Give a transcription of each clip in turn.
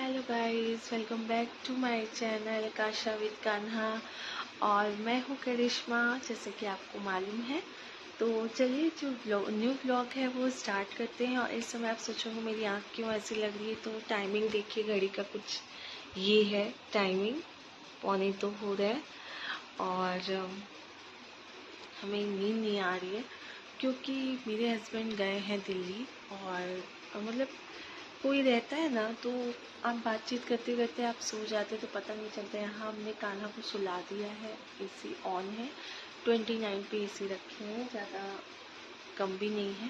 Hello guys, welcome back to my channel Kasha with Kanha. और मैं हूँ करिश्मा, जैसे कि आपको मालूम है। तो चलिए, जो न्यू ब्लॉग है वो स्टार्ट करते हैं। और इस समय आप सोचोगे मेरी आँख क्यों ऐसी लग रही है, तो टाइमिंग देखिए घड़ी का कुछ ये है टाइमिंग, 1:45 हो रहा है। और हमें नींद नहीं आ रही है क्योंकि मेरे हस्बैंड गए हैं दिल्ली। और मतलब कोई रहता है ना, तो आप बातचीत करते करते आप सो जाते तो पता नहीं चलता। यहाँ हमने कान्हा को सुला दिया है, एसी ऑन है, 29 पे एसी रखे हैं, ज़्यादा कम भी नहीं है,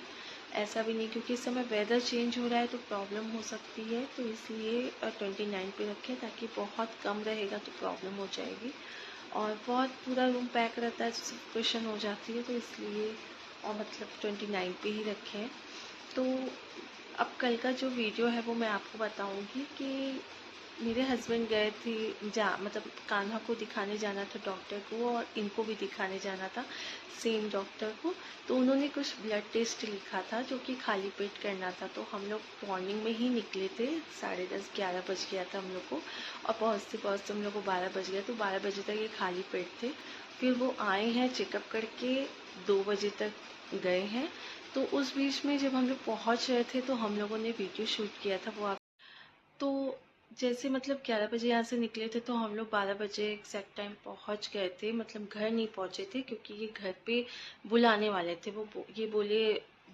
ऐसा भी नहीं, क्योंकि इस समय वेदर चेंज हो रहा है तो प्रॉब्लम हो सकती है, तो इसलिए 29 पे रखें, ताकि बहुत कम रहेगा तो प्रॉब्लम हो जाएगी। और बहुत पूरा रूम पैक रहता है तो सफोकेशन हो जाती है, तो इसलिए और मतलब 29 पे ही रखें। तो अब कल का जो वीडियो है वो मैं आपको बताऊंगी कि मेरे हस्बैंड गए थे मतलब कान्हा को दिखाने जाना था डॉक्टर को, और इनको भी दिखाने जाना था सेम डॉक्टर को। तो उन्होंने कुछ ब्लड टेस्ट लिखा था जो कि खाली पेट करना था। तो हम लोग मॉर्निंग में ही निकले थे, 10:30-11 बज गया था हम लोग को, और पहुँचते पहुँचते हम लोग को 12 बज गया। तो 12 बजे तक ये खाली पेट थे। फिर वो आए हैं चेकअप करके, 2 बजे तक गए हैं। तो उस बीच में जब हम लोग पहुँच रहे थे तो हम लोगों ने वीडियो शूट किया था, वो आप तो जैसे मतलब 11 बजे यहाँ से निकले थे तो हम लोग 12 बजे एग्जैक्ट टाइम पहुँच गए थे। मतलब घर नहीं पहुँचे थे क्योंकि ये घर पे बुलाने वाले थे। ये बोले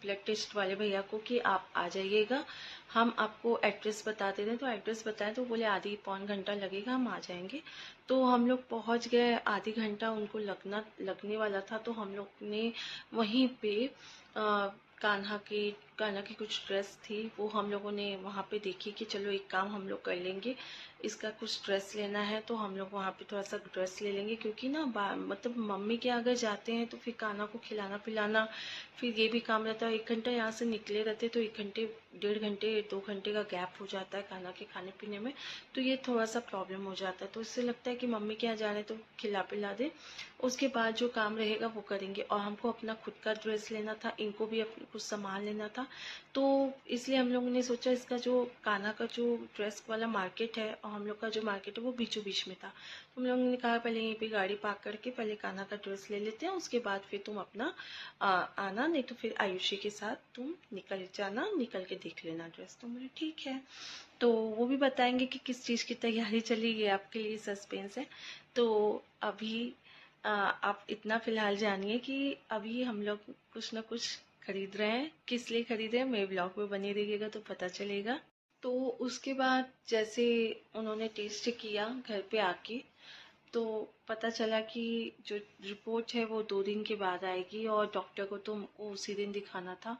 ब्लड टेस्ट वाले भैया को कि आप आ जाइएगा, हम आपको एड्रेस बता देते हैं। तो एड्रेस बताएं तो बोले आधी पौन घंटा लगेगा, हम आ जाएंगे। तो हम लोग पहुँच गए, आधी घंटा उनको लगने वाला था। तो हम लोग ने वहीं पे कान्हा की कुछ ड्रेस थी, वो हम लोगों ने वहाँ पे देखी कि चलो एक काम हम लोग कर लेंगे, इसका कुछ ड्रेस लेना है तो हम लोग वहाँ पे थोड़ा सा ड्रेस ले लेंगे। क्योंकि ना मतलब मम्मी के अगर जाते हैं तो फिर कान्हा को खिलाना पिलाना, फिर ये भी काम रहता है। 1 घंटा यहाँ से निकले रहते तो 1 घंटे 1.5 घंटे 2 घंटे का गैप हो जाता है कान्हा के खाने पीने में, तो ये थोड़ा सा प्रॉब्लम हो जाता है। तो इससे लगता है कि मम्मी के यहाँ जा रहे तो खिला पिला दे, उसके बाद जो काम रहेगा वो करेंगे। और हमको अपना खुद का ड्रेस लेना था, इनको भी अपना कुछ सामान लेना था। तो इसलिए हम लोगों ने सोचा इसका जो कान्हा का जो ड्रेस वाला मार्केट है और हम लोग का जो मार्केट है वो बीचों बीच में था। तो हम लोगों ने कहा पहले यहीं पे गाड़ी पार्क करके पहले कान्हा का ड्रेस ले लेते हैं, उसके बाद फिर तुम अपना आना, नहीं तो फिर आयुषी के साथ तुम निकल जाना, निकल के देख लेना ड्रेस। तो मुझे ठीक है। तो वो भी बताएंगे कि किस चीज़ की तैयारी चली गई, आपके लिए सस्पेंस है। तो अभी आप इतना फिलहाल जानिए कि अभी हम लोग कुछ ना कुछ खरीद रहे हैं। किस लिए खरीद रहे हैं मेरे ब्लॉग में बने रहिएगा तो पता चलेगा। तो उसके बाद जैसे उन्होंने टेस्ट किया घर पे आके, तो पता चला कि जो रिपोर्ट है वो 2 दिन के बाद आएगी, और डॉक्टर को तो हमको उसी दिन दिखाना था।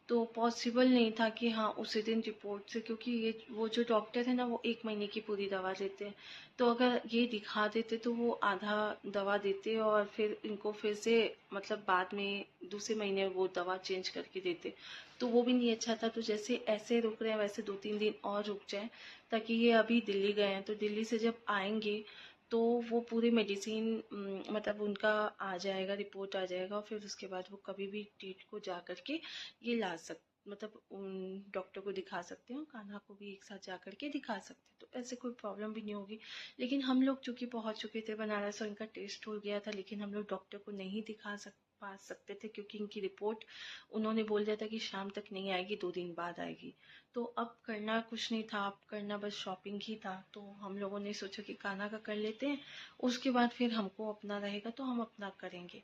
तो पॉसिबल नहीं था कि हाँ उसी दिन रिपोर्ट से, क्योंकि ये वो जो डॉक्टर है ना वो 1 महीने की पूरी दवा देते हैं। तो अगर ये दिखा देते तो वो आधा दवा देते और फिर इनको फिर से मतलब बाद में दूसरे महीने वो दवा चेंज करके देते, तो वो भी नहीं अच्छा था। तो जैसे ऐसे रुक रहे हैं वैसे 2-3 दिन और रुक जाए, ताकि ये अभी दिल्ली गए हैं तो दिल्ली से जब आएंगे तो वो पूरी मेडिसिन मतलब उनका आ जाएगा, रिपोर्ट आ जाएगा, और फिर उसके बाद वो कभी भी डेट को जा कर के ये ला सक मतलब उन डॉक्टर को दिखा सकते हैं, कान्हा को भी एक साथ जा कर के दिखा सकते हैं, तो ऐसे कोई प्रॉब्लम भी नहीं होगी। लेकिन हम लोग चूँकि पहुँच चुके थे बनारस और इनका टेस्ट हो गया था, लेकिन हम लोग डॉक्टर को नहीं पा सकते थे क्योंकि इनकी रिपोर्ट उन्होंने बोल दिया था कि शाम तक नहीं आएगी, 2 दिन बाद आएगी। तो अब करना कुछ नहीं था, अब करना बस शॉपिंग ही था। तो हम लोगों ने सोचा कि कान्हा का कर लेते हैं, उसके बाद फिर हमको अपना रहेगा तो हम अपना करेंगे।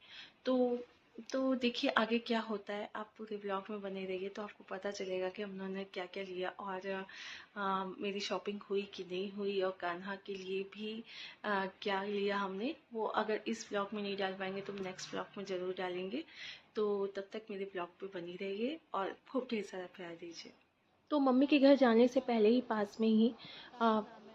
तो देखिए आगे क्या होता है, आप पूरे ब्लॉग में बने रहिए तो आपको पता चलेगा कि हम लोगों ने क्या क्या लिया, और मेरी शॉपिंग हुई कि नहीं हुई, और कान्हा के लिए भी क्या लिया हमने, वो अगर इस ब्लॉग में नहीं डाल पाएंगे तो नेक्स्ट ब्लॉग में ज़रूर डालेंगे। तो तब तक मेरे ब्लॉग पे बनी रहिए और खूब ढेर सारा प्यार दीजिए। तो मम्मी के घर जाने से पहले ही पास में ही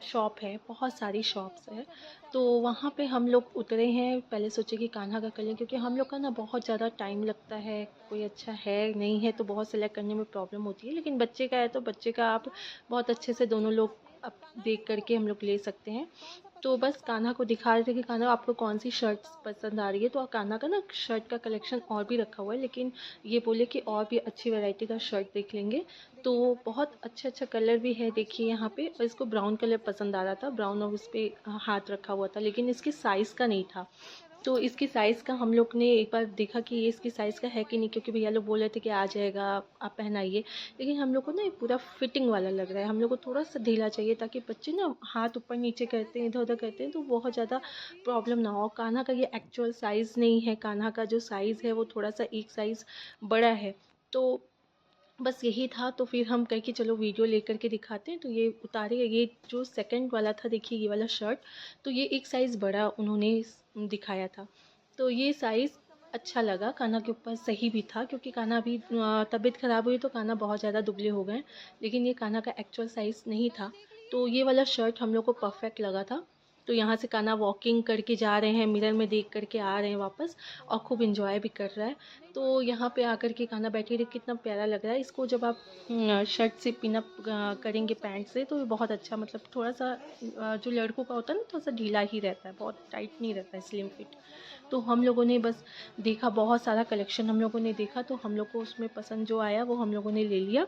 शॉप है, बहुत सारी शॉप्स है। तो वहाँ पे हम लोग उतरे हैं, पहले सोचे कि कान्हा का कर लें, क्योंकि हम लोग का ना बहुत ज़्यादा टाइम लगता है, कोई अच्छा है नहीं है तो बहुत सेलेक्ट करने में प्रॉब्लम होती है। लेकिन बच्चे का है तो बच्चे का आप बहुत अच्छे से दोनों लोग अब देख करके हम लोग ले सकते हैं। तो बस कान्हा को दिखा रहे थे कि कान्हा आपको कौन सी शर्ट पसंद आ रही है। तो कान्हा का ना शर्ट का कलेक्शन और भी रखा हुआ है, लेकिन ये बोले कि और भी अच्छी वैरायटी का शर्ट देख लेंगे। तो बहुत अच्छा अच्छा कलर भी है देखिए यहाँ पे। और इसको ब्राउन कलर पसंद आ रहा था, ब्राउन, और उस पर हाथ रखा हुआ था, लेकिन इसके साइज़ का नहीं था। तो इसकी साइज़ का हम लोग ने एक बार देखा कि ये इसकी साइज़ का है कि नहीं, क्योंकि भैया लोग बोल रहे थे कि आ जाएगा, आप पहनाइए। लेकिन हम लोग को ना ये पूरा फिटिंग वाला लग रहा है, हम लोग को थोड़ा सा ढीला चाहिए, ताकि बच्चे ना हाथ ऊपर नीचे करते हैं, इधर उधर करते हैं, तो बहुत ज़्यादा प्रॉब्लम ना हो। कान्हा का ये एक्चुअल साइज़ नहीं है, कान्हा का जो साइज़ है वो थोड़ा सा एक साइज़ बड़ा है। तो बस यही था। तो फिर हम कहे कि चलो वीडियो लेकर के दिखाते हैं। तो ये उतारे, ये जो सेकंड वाला था देखिए, ये वाला शर्ट, तो ये एक साइज़ बड़ा उन्होंने दिखाया था। तो ये साइज़ अच्छा लगा, कान्हा के ऊपर सही भी था, क्योंकि कान्हा अभी तबीयत ख़राब हुई तो कान्हा बहुत ज़्यादा दुबले हो गए, लेकिन ये कान्हा का एक्चुअल साइज़ नहीं था। तो ये वाला शर्ट हम लोग को परफेक्ट लगा था। तो यहाँ से कान्हा वॉकिंग करके जा रहे हैं, मिरर में देख करके आ रहे हैं वापस, और खूब इंजॉय भी कर रहा है। तो यहाँ पे आकर के कान्हा बैठे रहे, कितना प्यारा लग रहा है। इसको जब आप शर्ट से पिनअप करेंगे पैंट से, तो ये बहुत अच्छा, मतलब थोड़ा सा जो लड़कों का होता है ना, थोड़ा सा ढीला ही रहता है, बहुत टाइट नहीं रहता है, स्लिम फिट। तो हम लोगों ने बस देखा, बहुत सारा कलेक्शन हम लोगों ने देखा, तो हम लोग को उसमें पसंद जो आया वो हम लोगों ने ले लिया।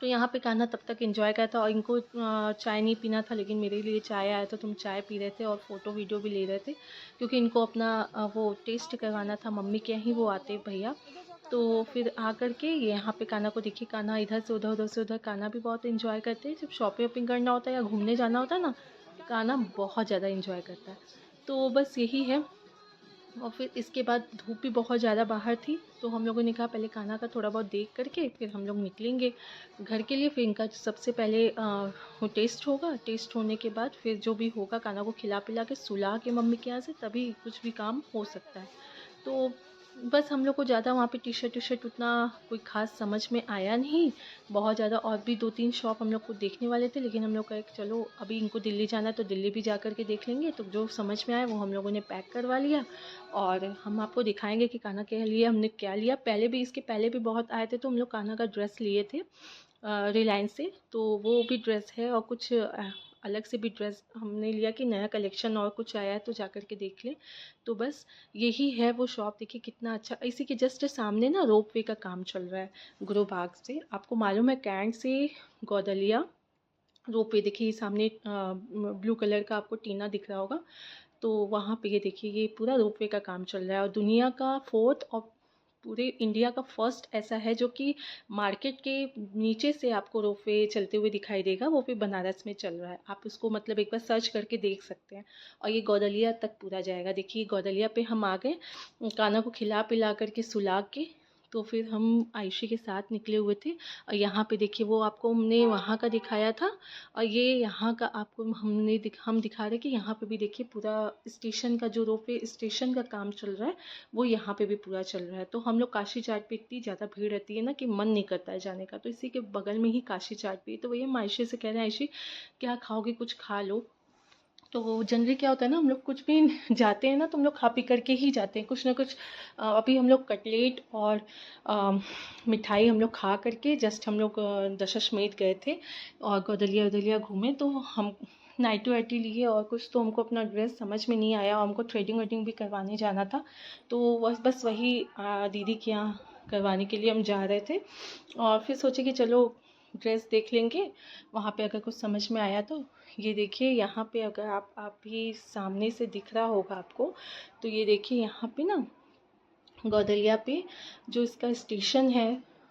तो यहाँ पे कान्हा तब तक एंजॉय कर था, और इनको चाय नहीं पीना था, लेकिन मेरे लिए चाय आया था, तुम चाय पी रहे थे और फ़ोटो वीडियो भी ले रहे थे, क्योंकि इनको अपना वो टेस्ट करवाना था। मम्मी के यहाँ ही वो आते भैया। तो फिर आ कर के यहाँ पे कान्हा को देखिए, कान्हा इधर से उधर, उधर से उधर। कान्हा भी बहुत एंजॉय करते हैं, जब शॉपिंग वॉपिंग करना होता है या घूमने जाना होता है ना, कान्हा बहुत ज़्यादा एंजॉय करता है। तो बस यही है। और फिर इसके बाद धूप भी बहुत ज़्यादा बाहर थी, तो हम लोगों ने कहा पहले कान्हा का थोड़ा बहुत देख करके फिर हम लोग निकलेंगे घर के लिए। फिर इनका सबसे पहले वो टेस्ट होगा, टेस्ट होने के बाद फिर जो भी होगा, कान्हा को खिला पिला के सुला के मम्मी के यहाँ से, तभी कुछ भी काम हो सकता है। तो बस हम लोग को ज़्यादा वहाँ पे टी शर्ट उतना कोई ख़ास समझ में आया नहीं। बहुत ज़्यादा और भी 2-3 शॉप हम लोग को देखने वाले थे, लेकिन हम लोग कहे कि चलो अभी इनको दिल्ली जाना है तो दिल्ली भी जा कर के देख लेंगे। तो जो समझ में आया वो हम लोगों ने पैक करवा लिया, और हम आपको दिखाएंगे कि कान्हा के लिए हमने क्या लिया। पहले भी, इसके पहले भी बहुत आए थे, तो हम लोग कान्हा का ड्रेस लिए थे रिलायंस से, तो वो भी ड्रेस है, और कुछ अलग से भी ड्रेस हमने लिया कि नया कलेक्शन और कुछ आया है तो जा कर के देख लें। तो बस यही है वो शॉप। देखिए कितना अच्छा। इसी के जस्ट सामने ना रोप वे का काम चल रहा है गुरु बाग से। आपको मालूम है, कैंट से गौदलिया रोप वे, देखिए सामने ब्लू कलर का आपको टीना दिख रहा होगा, तो वहाँ पे ये देखिए, ये पूरा रोप वे का काम चल रहा है। और दुनिया का 4th और पूरे इंडिया का फर्स्ट ऐसा है जो कि मार्केट के नीचे से आपको रोपवे चलते हुए दिखाई देगा, वो भी बनारस में चल रहा है। आप उसको मतलब एक बार सर्च करके देख सकते हैं। और ये गौदलिया तक पूरा जाएगा। देखिए गौदलिया पे हम आ गए, कान्हा को खिला पिला करके सुला के, तो फिर हम आयुषी के साथ निकले हुए थे। और यहाँ पे देखिए, वो आपको हमने वहाँ का दिखाया था, और ये यहाँ का आपको हम दिखा रहे कि यहाँ पे भी देखिए पूरा स्टेशन का, जो रोपवे स्टेशन का काम चल रहा है, वो यहाँ पे भी पूरा चल रहा है। तो हम लोग काशी चाट पे, इतनी ज़्यादा भीड़ रहती है ना कि मन नहीं करता है जाने का, तो इसी के बगल में ही काशी चाट भी है। तो भैया हम आयशे से कह रहे हैं, आयशी क्या खाओगे, कुछ खा लो। तो जनरली क्या होता है ना, हम लोग कुछ भी जाते हैं ना, तो हम लोग खा पी करके ही जाते हैं कुछ ना कुछ। अभी हम लोग कटलेट और मिठाई हम लोग खा करके जस्ट हम लोग दशाश्वमेध गए थे, और गौदलिया उदलिया घूमे। तो हम नाइटी वाइटी लिए, और कुछ तो हमको अपना ड्रेस समझ में नहीं आया, और हमको थ्रेडिंग वेडिंग भी करवाने जाना था। तो बस वही दीदी के यहाँ करवाने के लिए हम जा रहे थे। और फिर सोचे कि चलो ड्रेस देख लेंगे, वहाँ पे अगर कुछ समझ में आया तो। ये देखिए यहाँ पे, अगर आप भी सामने से दिख रहा होगा आपको, तो ये देखिए यहाँ पे ना गौदलिया पे जो इसका स्टेशन है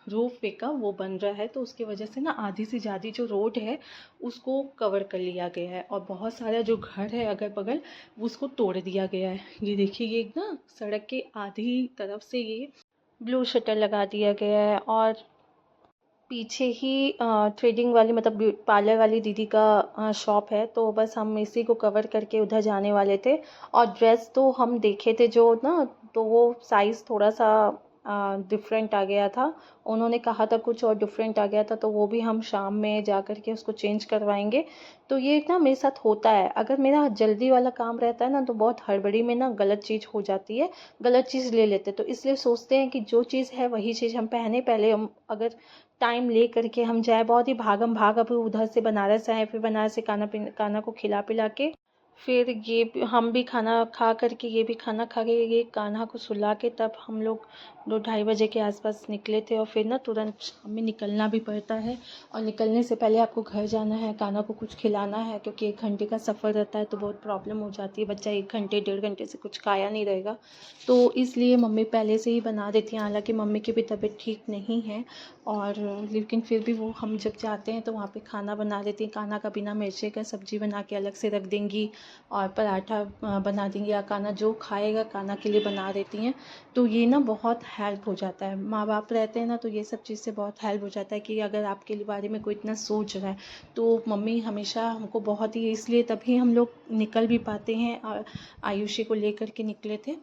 रोप वे का, वो बन रहा है। तो उसकी वजह से ना आधी से ज़्यादा जो रोड है उसको कवर कर लिया गया है, और बहुत सारा जो घर है अगल बगल उसको तोड़ दिया गया है। ये देखिए, ये ना सड़क के आधी तरफ से ये ब्लू शटर लगा दिया गया है, और पीछे ही थ्रेडिंग वाली, मतलब पार्लर वाली दीदी का शॉप है। तो बस हम इसी को कवर करके उधर जाने वाले थे। और ड्रेस तो हम देखे थे जो ना, तो वो साइज़ थोड़ा सा डिफरेंट आ गया था। उन्होंने कहा था कुछ और डिफरेंट आ गया था, तो वो भी हम शाम में जा कर के उसको चेंज करवाएंगे। तो ये ना मेरे साथ होता है, अगर मेरा जल्दी वाला काम रहता है ना, तो बहुत हड़बड़ी में ना गलत चीज़ हो जाती है, गलत चीज़ ले लेते। तो इसलिए सोचते हैं कि जो चीज़ है वही चीज़ हम पहने। पहले हम अगर टाइम ले करके हम जाए, बहुत ही भागम भाग अभी उधर से बनारस आए, फिर बनारस से कान्हा को खिला पिला के फिर हम भी खाना खा करके, ये भी खाना खा के, ये कान्हा को सुला के तब हम लोग 2-2:30 बजे के आसपास निकले थे। और फिर ना तुरंत हमें निकलना भी पड़ता है, और निकलने से पहले आपको घर जाना है, कान्हा को कुछ खिलाना है, क्योंकि 1 घंटे का सफ़र रहता है तो बहुत प्रॉब्लम हो जाती है। बच्चा 1 घंटे 1.5 घंटे से कुछ खाया नहीं रहेगा, तो इसलिए मम्मी पहले से ही बना देती हैं। हालांकि मम्मी की भी तबीयत ठीक नहीं है, और लेकिन फिर भी वो हम जब जाते हैं तो वहाँ पे खाना बना देती हैं। कान्हा का बिना मिर्चे का सब्जी बना के अलग से रख देंगी, और पराठा बना देंगी, या कान्हा जो खाएगा कान्हा के लिए बना देती हैं। तो ये ना बहुत हेल्प हो जाता है, माँ बाप रहते हैं ना, तो ये सब चीज़ से बहुत हेल्प हो जाता है कि अगर आपके बारे में कोई इतना सोच रहा है, तो मम्मी हमेशा हमको बहुत ही, इसलिए तभी हम लोग निकल भी पाते हैं। और आयुषी को लेकर के निकले थे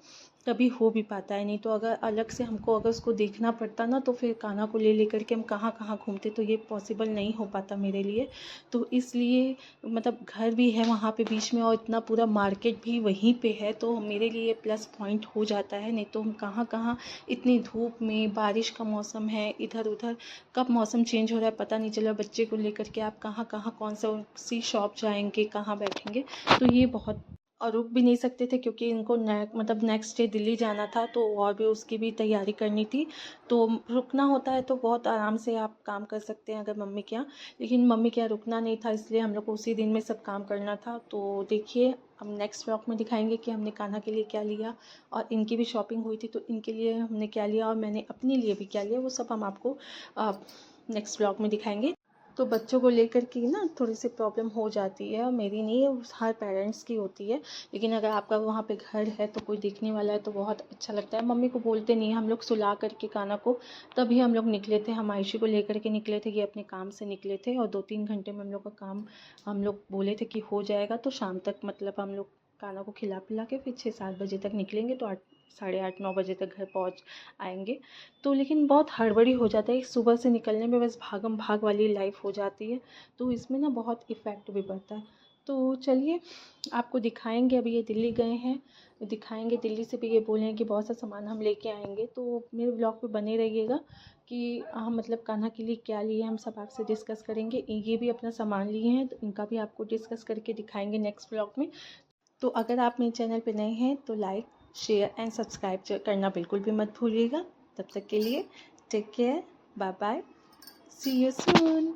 तभी हो भी पाता है, नहीं तो अगर अलग से हमको अगर उसको देखना पड़ता ना, तो फिर कान्हा को लेकर के हम कहाँ कहाँ घूमते, तो ये पॉसिबल नहीं हो पाता मेरे लिए। तो इसलिए मतलब घर भी है वहाँ पे बीच में, और इतना पूरा मार्केट भी वहीं पे है, तो मेरे लिए प्लस पॉइंट हो जाता है। नहीं तो हम कहाँ कहाँ, इतनी धूप में, बारिश का मौसम है, इधर उधर कब मौसम चेंज हो रहा है पता नहीं चला, बच्चे को लेकर के आप कहाँ कहाँ कौन सी शॉप जाएंगे, कहाँ बैठेंगे, तो ये बहुत। और रुक भी नहीं सकते थे, क्योंकि इनको मतलब नेक्स्ट डे दिल्ली जाना था, तो और भी उसकी भी तैयारी करनी थी। तो रुकना होता है तो बहुत आराम से आप काम कर सकते हैं अगर मम्मी के यहाँ, लेकिन मम्मी के यहाँ रुकना नहीं था, इसलिए हम लोग को उसी दिन में सब काम करना था। तो देखिए, हम नेक्स्ट व्लॉग में दिखाएंगे कि हमने कान्हा के लिए क्या लिया, और इनकी भी शॉपिंग हुई थी तो इनके लिए हमने क्या लिया, और मैंने अपने लिए भी क्या लिया, वो सब हम आपको नेक्स्ट व्लॉग में दिखाएंगे। तो बच्चों को लेकर के ना थोड़ी सी प्रॉब्लम हो जाती है, और मेरी नहीं है, हर पेरेंट्स की होती है। लेकिन अगर आपका वहाँ पे घर है तो कोई देखने वाला है तो बहुत अच्छा लगता है। मम्मी को बोलते नहीं, हम लोग सुला करके कान्हा को तभी हम लोग निकले थे। हम आयुषी को लेकर के निकले थे, ये अपने काम से निकले थे, और 2-3 घंटे में हम लोग का काम, हम लोग बोले थे कि हो जाएगा। तो शाम तक मतलब हम लोग कान्हा को खिला पिला के फिर 6-7 बजे तक निकलेंगे, तो 8, साढ़े 8-9 बजे तक घर पहुँच आएंगे। तो लेकिन बहुत हड़बड़ी हो जाता है, सुबह से निकलने में बस भागम भाग वाली लाइफ हो जाती है, तो इसमें ना बहुत इफ़ेक्ट भी पड़ता है। तो चलिए आपको दिखाएंगे, अभी ये दिल्ली गए हैं, दिखाएंगे। दिल्ली से भी ये बोले हैं कि बहुत सा सामान हम लेके आएंगे, तो मेरे ब्लॉग पे बने रहिएगा कि हम मतलब कान्हा के लिए क्या लिए, हम सब आपसे डिस्कस करेंगे। ये भी अपना सामान लिए हैं तो इनका भी आपको डिस्कस करके दिखाएंगे नेक्स्ट ब्लॉग में। तो अगर आप मेरे चैनल पे नए हैं तो लाइक, शेयर एंड सब्सक्राइब करना बिल्कुल भी मत भूलिएगा। तब तक के लिए take care, bye bye, see you soon.